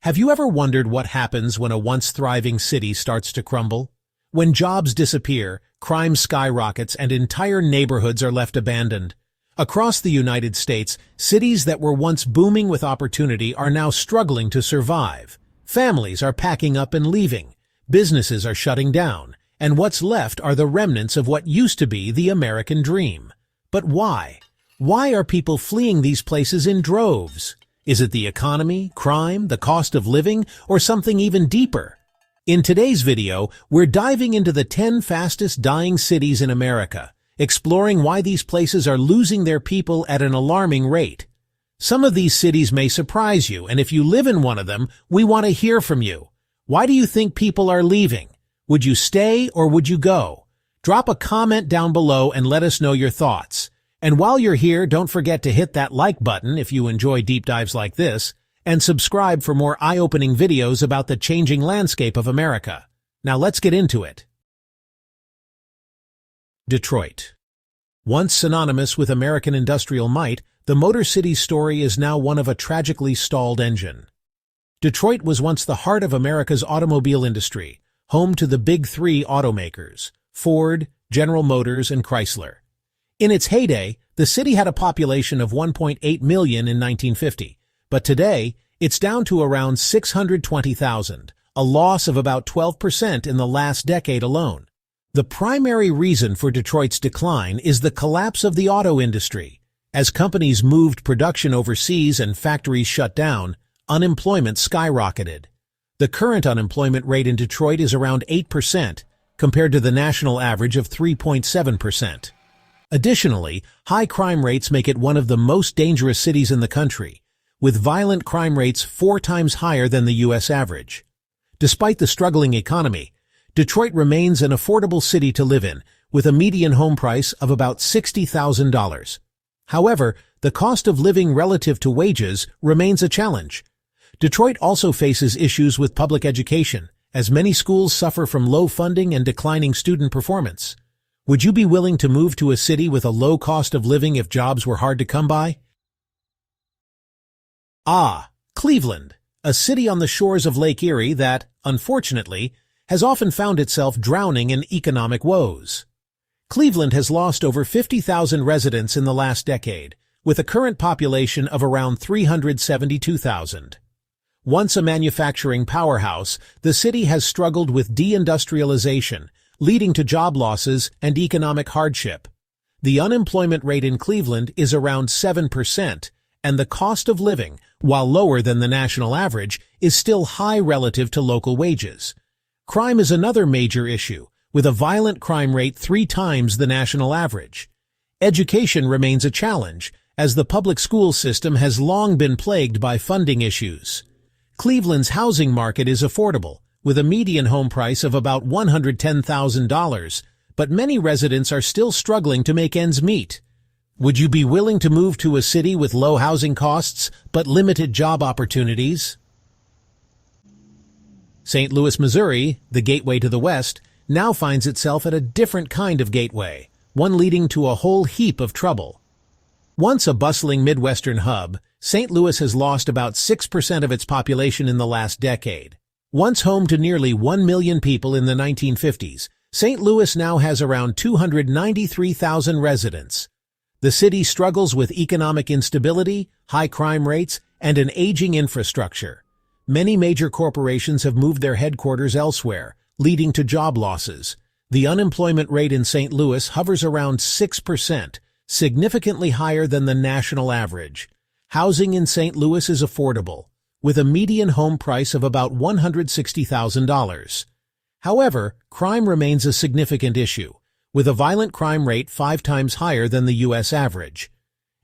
Have you ever wondered what happens when a once thriving city starts to crumble? When jobs disappear, crime skyrockets, and entire neighborhoods are left abandoned. Across the United States, cities that were once booming with opportunity are now struggling to survive. Families are packing up and leaving. Businesses are shutting down. And what's left are the remnants of what used to be the American dream. But why? Why are people fleeing these places in droves? Is it the economy, crime, the cost of living, or something even deeper? In today's video, we're diving into the 10 fastest dying cities in America, exploring why these places are losing their people at an alarming rate. Some of these cities may surprise you, and if you live in one of them, we want to hear from you. Why do you think people are leaving? Would you stay or would you go? Drop a comment down below and let us know your thoughts. And while you're here, don't forget to hit that like button if you enjoy deep dives like this, and subscribe for more eye-opening videos about the changing landscape of America. Now let's get into it. Detroit. Once synonymous with American industrial might, the Motor City's story is now one of a tragically stalled engine. Detroit was once the heart of America's automobile industry, home to the big three automakers, Ford, General Motors, and Chrysler. In its heyday, the city had a population of 1.8 million in 1950, but today, it's down to around 620,000, a loss of about 12% in the last decade alone. The primary reason for Detroit's decline is the collapse of the auto industry. As companies moved production overseas and factories shut down, unemployment skyrocketed. The current unemployment rate in Detroit is around 8%, compared to the national average of 3.7%. Additionally, high crime rates make it one of the most dangerous cities in the country, with violent crime rates 4 times higher than the U.S. average. Despite the struggling economy, Detroit remains an affordable city to live in, with a median home price of about $60,000. However, the cost of living relative to wages remains a challenge. Detroit also faces issues with public education, as many schools suffer from low funding and declining student performance. Would you be willing to move to a city with a low cost of living if jobs were hard to come by? Cleveland, a city on the shores of Lake Erie that, unfortunately, has often found itself drowning in economic woes. Cleveland has lost over 50,000 residents in the last decade, with a current population of around 372,000. Once a manufacturing powerhouse, the city has struggled with deindustrialization, leading to job losses and economic hardship. The unemployment rate in Cleveland is around 7%, and the cost of living, while lower than the national average, is still high relative to local wages. Crime is another major issue, with a violent crime rate 3 times the national average. Education remains a challenge, as the public school system has long been plagued by funding issues. Cleveland's housing market is affordable, with a median home price of about $110,000, but many residents are still struggling to make ends meet. Would you be willing to move to a city with low housing costs but limited job opportunities? St. Louis, Missouri, the gateway to the West, now finds itself at a different kind of gateway, one leading to a whole heap of trouble. Once a bustling Midwestern hub, St. Louis has lost about 6% of its population in the last decade. Once home to nearly 1 million people in the 1950s, St. Louis now has around 293,000 residents. The city struggles with economic instability, high crime rates, and an aging infrastructure. Many major corporations have moved their headquarters elsewhere, leading to job losses. The unemployment rate in St. Louis hovers around 6%, significantly higher than the national average. Housing in St. Louis is affordable, with a median home price of about $160,000. However, crime remains a significant issue, with a violent crime rate 5 times higher than the U.S. average.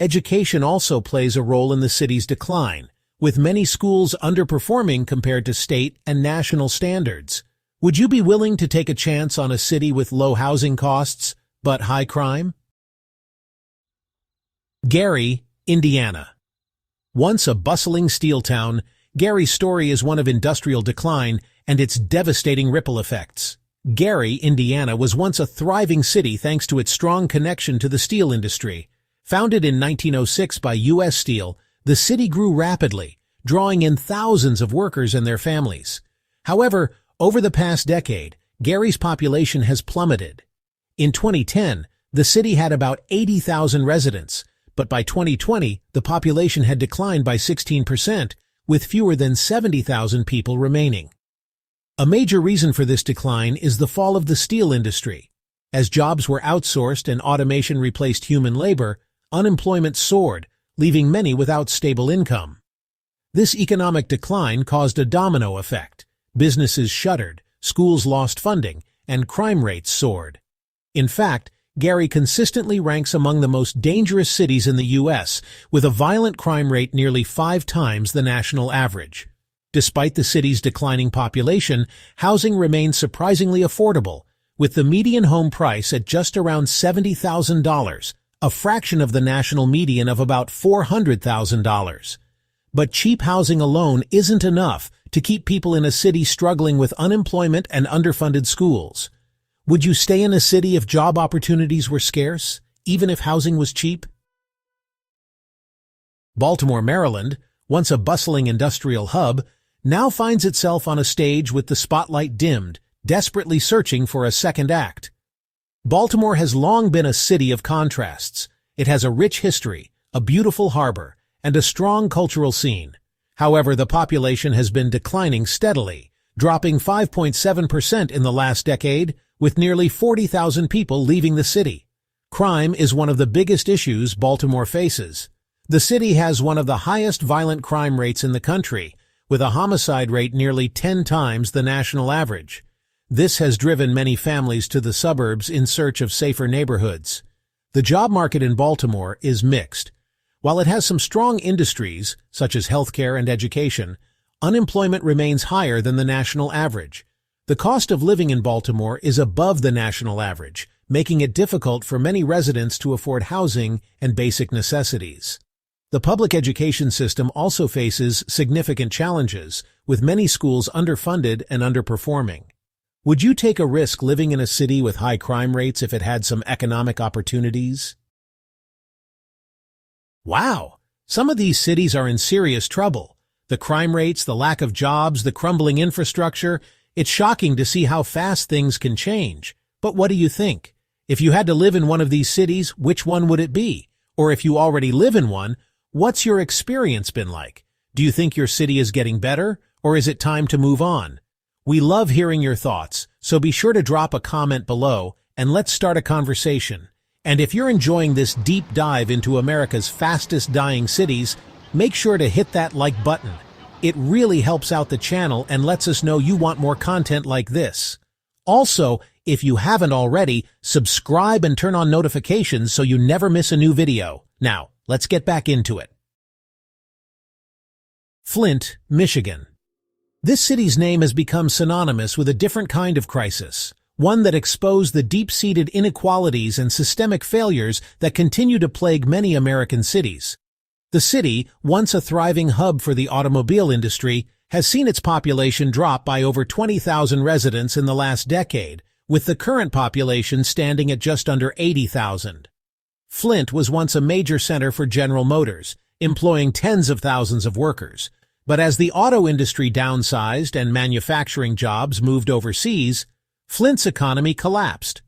Education also plays a role in the city's decline, with many schools underperforming compared to state and national standards. Would you be willing to take a chance on a city with low housing costs, but high crime? Gary, Indiana. Once a bustling steel town, Gary's story is one of industrial decline and its devastating ripple effects. Gary, Indiana was once a thriving city thanks to its strong connection to the steel industry. Founded in 1906 by U.S. Steel, the city grew rapidly, drawing in thousands of workers and their families. However, over the past decade, Gary's population has plummeted. In 2010, the city had about 80,000 residents, but by 2020, the population had declined by 16%, with fewer than 70,000 people remaining. A major reason for this decline is the fall of the steel industry. As jobs were outsourced and automation replaced human labor, unemployment soared, leaving many without stable income. This economic decline caused a domino effect. Businesses shuttered, schools lost funding, and crime rates soared. In fact, Gary consistently ranks among the most dangerous cities in the U.S., with a violent crime rate nearly 5 times the national average. Despite the city's declining population, housing remains surprisingly affordable, with the median home price at just around $70,000, a fraction of the national median of about $400,000. But cheap housing alone isn't enough to keep people in a city struggling with unemployment and underfunded schools. Would you stay in a city if job opportunities were scarce, even if housing was cheap? Baltimore, Maryland, once a bustling industrial hub, now finds itself on a stage with the spotlight dimmed, desperately searching for a second act. Baltimore has long been a city of contrasts. It has a rich history, a beautiful harbor, and a strong cultural scene. However, the population has been declining steadily, dropping 5.7% in the last decade, with nearly 40,000 people leaving the city. Crime is one of the biggest issues Baltimore faces. The city has one of the highest violent crime rates in the country, with a homicide rate nearly 10 times the national average. This has driven many families to the suburbs in search of safer neighborhoods. The job market in Baltimore is mixed. While it has some strong industries, such as healthcare and education, unemployment remains higher than the national average. The cost of living in Baltimore is above the national average, making it difficult for many residents to afford housing and basic necessities. The public education system also faces significant challenges, with many schools underfunded and underperforming. Would you take a risk living in a city with high crime rates if it had some economic opportunities? Wow! Some of these cities are in serious trouble. The crime rates, the lack of jobs, the crumbling infrastructure. It's shocking to see how fast things can change. But what do you think? If you had to live in one of these cities, which one would it be? Or if you already live in one, what's your experience been like? Do you think your city is getting better, or is it time to move on? We love hearing your thoughts, so be sure to drop a comment below and let's start a conversation. And if you're enjoying this deep dive into America's fastest dying cities, make sure to hit that like button. It really helps out the channel and lets us know you want more content like this. Also, if you haven't already, subscribe and turn on notifications so you never miss a new video. Now, let's get back into it. Flint, Michigan. This city's name has become synonymous with a different kind of crisis, one that exposed the deep-seated inequalities and systemic failures that continue to plague many American cities. The city, once a thriving hub for the automobile industry, has seen its population drop by over 20,000 residents in the last decade, with the current population standing at just under 80,000. Flint was once a major center for General Motors, employing tens of thousands of workers. But as the auto industry downsized and manufacturing jobs moved overseas, Flint's economy collapsed.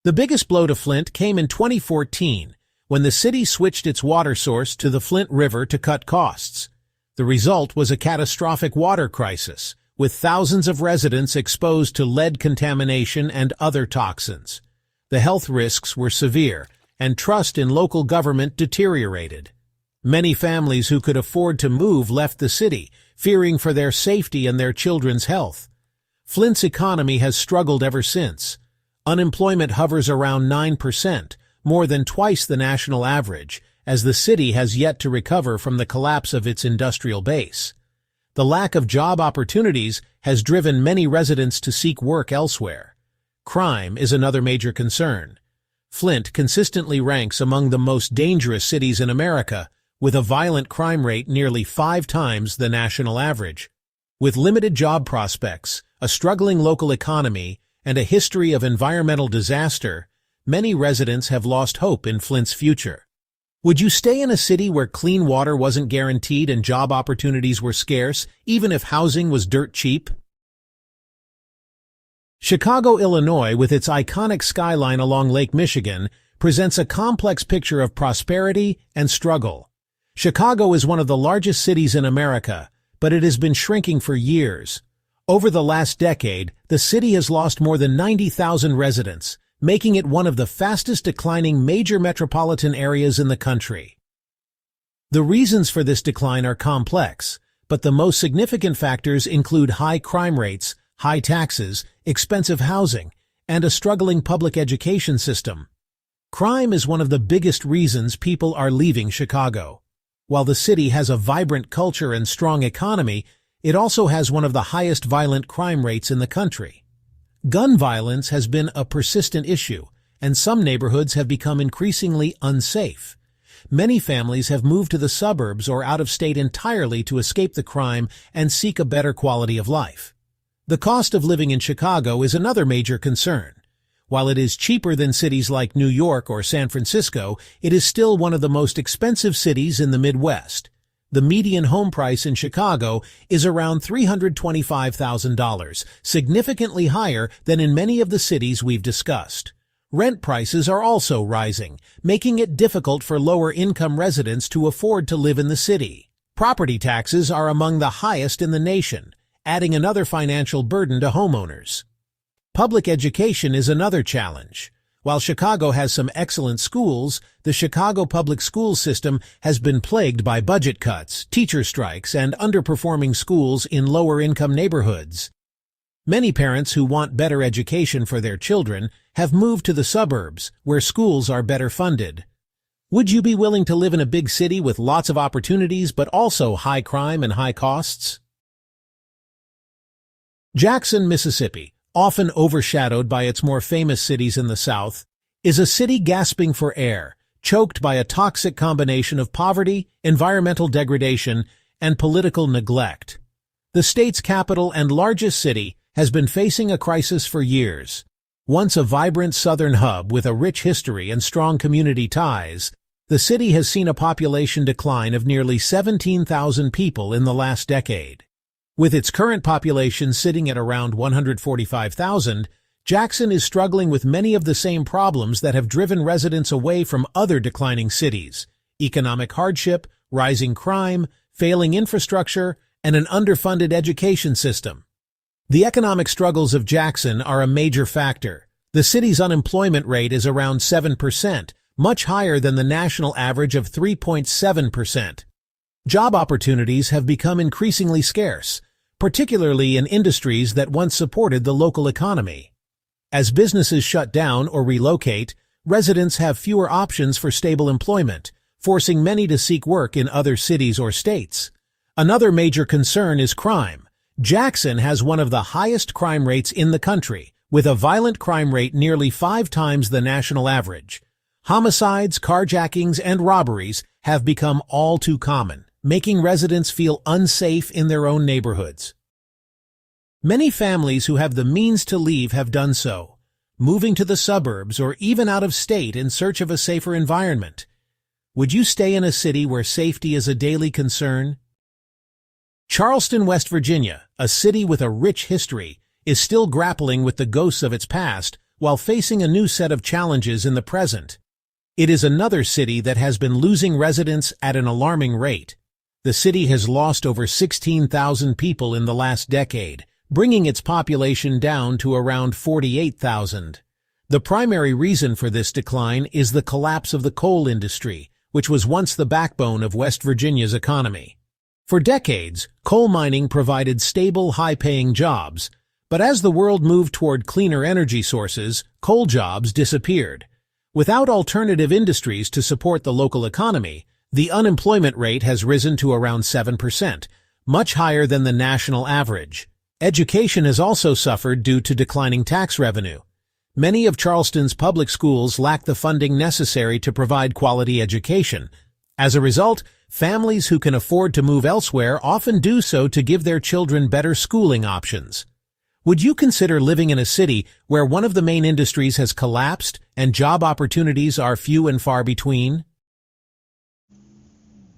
The biggest blow to Flint came in 2014, when the city switched its water source to the Flint River to cut costs. The result was a catastrophic water crisis, with thousands of residents exposed to lead contamination and other toxins. The health risks were severe, and trust in local government deteriorated. Many families who could afford to move left the city, fearing for their safety and their children's health. Flint's economy has struggled ever since. Unemployment hovers around 9%, more than twice the national average, as the city has yet to recover from the collapse of its industrial base. The lack of job opportunities has driven many residents to seek work elsewhere. Crime is another major concern. Flint consistently ranks among the most dangerous cities in America, with a violent crime rate nearly 5 times the national average. With limited job prospects, a struggling local economy, and a history of environmental disaster, many residents have lost hope in Flint's future. Would you stay in a city where clean water wasn't guaranteed and job opportunities were scarce, even if housing was dirt cheap? Chicago, Illinois, with its iconic skyline along Lake Michigan, presents a complex picture of prosperity and struggle. Chicago is one of the largest cities in America, but it has been shrinking for years. Over the last decade, the city has lost more than 90,000 residents, making it one of the fastest declining major metropolitan areas in the country. The reasons for this decline are complex, but the most significant factors include high crime rates, high taxes, expensive housing, and a struggling public education system. Crime is one of the biggest reasons people are leaving Chicago. While the city has a vibrant culture and strong economy, it also has one of the highest violent crime rates in the country. Gun violence has been a persistent issue, and some neighborhoods have become increasingly unsafe. Many families have moved to the suburbs or out of state entirely to escape the crime and seek a better quality of life. The cost of living in Chicago is another major concern. While it is cheaper than cities like New York or San Francisco, it is still one of the most expensive cities in the Midwest. The median home price in Chicago is around $325,000, significantly higher than in many of the cities we've discussed. Rent prices are also rising, making it difficult for lower-income residents to afford to live in the city. Property taxes are among the highest in the nation, adding another financial burden to homeowners. Public education is another challenge. While Chicago has some excellent schools, the Chicago public school system has been plagued by budget cuts, teacher strikes, and underperforming schools in lower-income neighborhoods. Many parents who want better education for their children have moved to the suburbs, where schools are better funded. Would you be willing to live in a big city with lots of opportunities but also high crime and high costs? Jackson, Mississippi, often overshadowed by its more famous cities in the South, is a city gasping for air, choked by a toxic combination of poverty, environmental degradation, and political neglect. The state's capital and largest city has been facing a crisis for years. Once a vibrant southern hub with a rich history and strong community ties, the city has seen a population decline of nearly 17,000 people in the last decade. With its current population sitting at around 145,000, Jackson is struggling with many of the same problems that have driven residents away from other declining cities: economic hardship, rising crime, failing infrastructure, and an underfunded education system. The economic struggles of Jackson are a major factor. The city's unemployment rate is around 7%, much higher than the national average of 3.7%. Job opportunities have become increasingly scarce, particularly in industries that once supported the local economy. As businesses shut down or relocate, residents have fewer options for stable employment, forcing many to seek work in other cities or states. Another major concern is crime. Jackson has one of the highest crime rates in the country, with a violent crime rate nearly 5 times the national average. Homicides, carjackings, and robberies have become all too common, making residents feel unsafe in their own neighborhoods. Many families who have the means to leave have done so, moving to the suburbs or even out of state in search of a safer environment. Would you stay in a city where safety is a daily concern? Charleston, West Virginia, a city with a rich history, is still grappling with the ghosts of its past while facing a new set of challenges in the present. It is another city that has been losing residents at an alarming rate. The city has lost over 16,000 people in the last decade, bringing its population down to around 48,000. The primary reason for this decline is the collapse of the coal industry, which was once the backbone of West Virginia's economy. For decades, coal mining provided stable, high-paying jobs, but as the world moved toward cleaner energy sources, coal jobs disappeared. Without alternative industries to support the local economy, the unemployment rate has risen to around 7%, much higher than the national average. Education has also suffered due to declining tax revenue. Many of Charleston's public schools lack the funding necessary to provide quality education. As a result, families who can afford to move elsewhere often do so to give their children better schooling options. Would you consider living in a city where one of the main industries has collapsed and job opportunities are few and far between?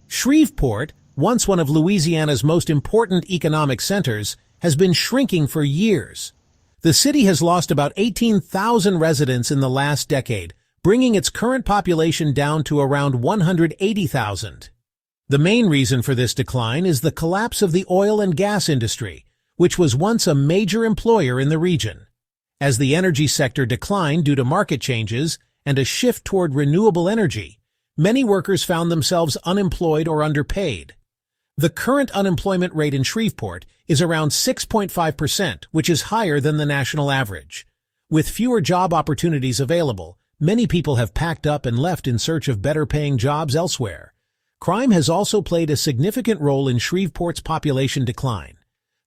Shreveport, once one of Louisiana's most important economic centers, has been shrinking for years. The city has lost about 18,000 residents in the last decade, bringing its current population down to around 180,000. The main reason for this decline is the collapse of the oil and gas industry, which was once a major employer in the region. As the energy sector declined due to market changes and a shift toward renewable energy, many workers found themselves unemployed or underpaid. The current unemployment rate in Shreveport is around 6.5%, which is higher than the national average. With fewer job opportunities available, many people have packed up and left in search of better-paying jobs elsewhere. Crime has also played a significant role in Shreveport's population decline.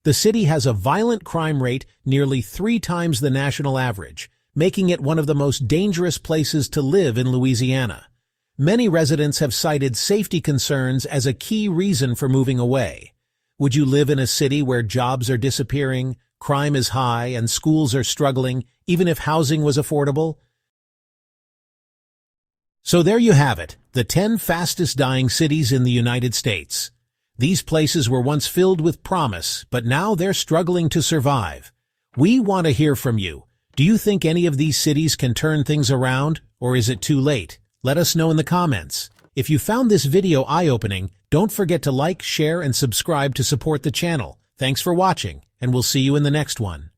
The city has a violent crime rate nearly 3 times the national average, making it one of the most dangerous places to live in Louisiana. Many residents have cited safety concerns as a key reason for moving away. Would you live in a city where jobs are disappearing, crime is high, and schools are struggling, even if housing was affordable? So there you have it, the 10 fastest dying cities in the United States. These places were once filled with promise, but now they're struggling to survive. We want to hear from you. Do you think any of these cities can turn things around, or is it too late? Let us know in the comments. If you found this video eye-opening, don't forget to like, share, and subscribe to support the channel. Thanks for watching, and we'll see you in the next one.